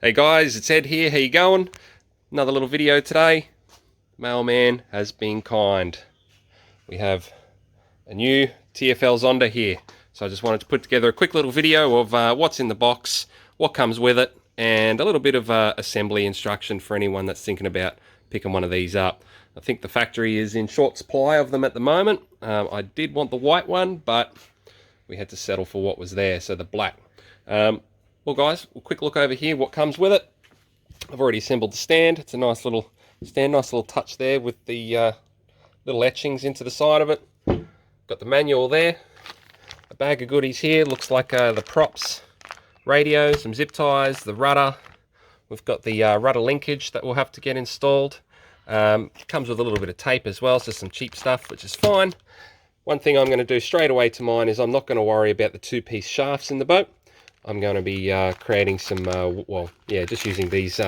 Hey guys, it's Ed here. How you going? Another little video today. Mailman has been kind. We have a new TFL Zonda here. So I just wanted to put together a quick little video of what's in the box, what comes with it, and a little bit of assembly instruction for anyone that's thinking about picking one of these up. I think the factory is in short supply of them at the moment. I did want the white one, but we had to settle for what was there, so the black. Well guys, a quick look over here, what comes with it. I've already assembled the stand. It's a nice little stand, nice little touch there with the little etchings into the side of it. Got the manual there. A bag of goodies here, looks like the props, radio, some zip ties, the rudder. We've got the rudder linkage that we'll have to get installed. Comes with a little bit of tape as well, so some cheap stuff, which is fine. One thing I'm going to do straight away to mine is I'm not going to worry about the two-piece shafts in the boat. I'm going to be creating some, just using these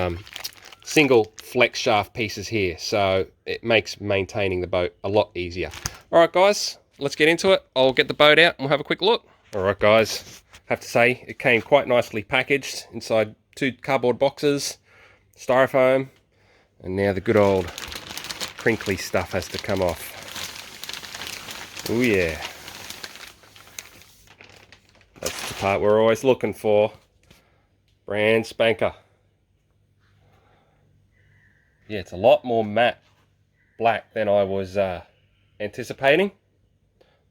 single flex shaft pieces here, so it makes maintaining the boat a lot easier. Alright guys, let's get into it. I'll get the boat out and we'll have a quick look. Alright guys, have to say it came quite nicely packaged inside 2 cardboard boxes, styrofoam, and now the good old crinkly stuff has to come off. Oh yeah. That's the part we're always looking for. Brand spanker. Yeah, it's a lot more matte black than I was anticipating.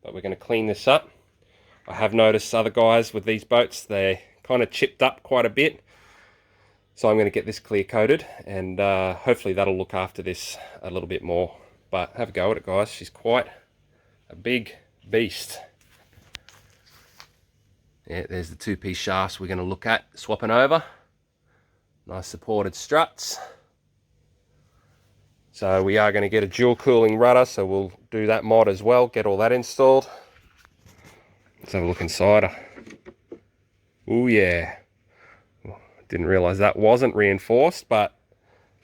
But we're going to clean this up. I have noticed other guys with these boats, they're kind of chipped up quite a bit. So I'm going to get this clear coated, and hopefully that'll look after this a little bit more. But have a go at it guys, she's quite a big beast. Yeah, there's the 2-piece shafts we're going to look at swapping over. Nice supported struts. So we are going to get a dual cooling rudder, so we'll do that mod as well, get all that installed. Let's have a look inside her. Oh yeah. Didn't realise that wasn't reinforced, but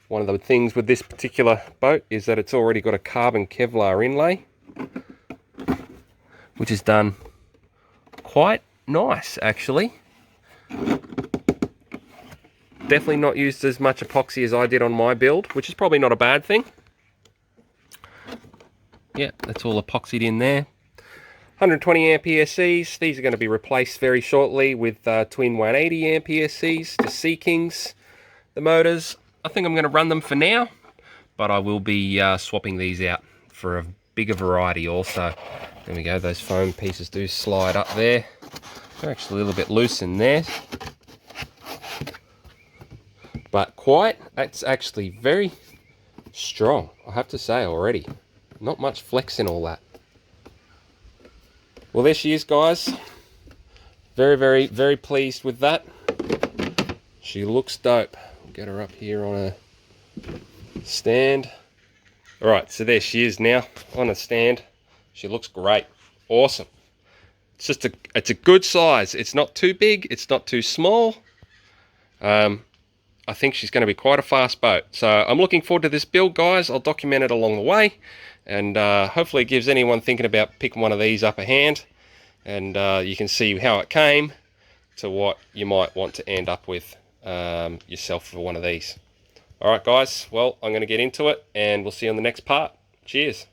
one of the things with this particular boat is that it's already got a carbon Kevlar inlay, which is done quite nice actually. Definitely not used as much epoxy as I did on my build, which is probably not a bad thing. Yeah, that's all epoxied in there. 120 amp ESCs. These are going to be replaced very shortly with twin 180 amp ESCs to Sea Kings. The motors, I think I'm going to run them for now, but I will be swapping these out for a bigger variety also. There we go, those foam pieces do slide up there. They're actually a little bit loose in there. But it's actually very strong, I have to say already. Not much flex in all that. Well, there she is, guys. Very, very, very pleased with that. She looks dope. Get her up here on a stand. Alright, so there she is now on a stand. She looks great. Awesome. It's a good size. It's not too big, it's not too small. I think she's going to be quite a fast boat. So I'm looking forward to this build, guys. I'll document it along the way, and hopefully it gives anyone thinking about picking one of these up a hand, and you can see how it came to what you might want to end up with yourself for one of these. Alright guys, well, I'm going to get into it, and we'll see you on the next part. Cheers.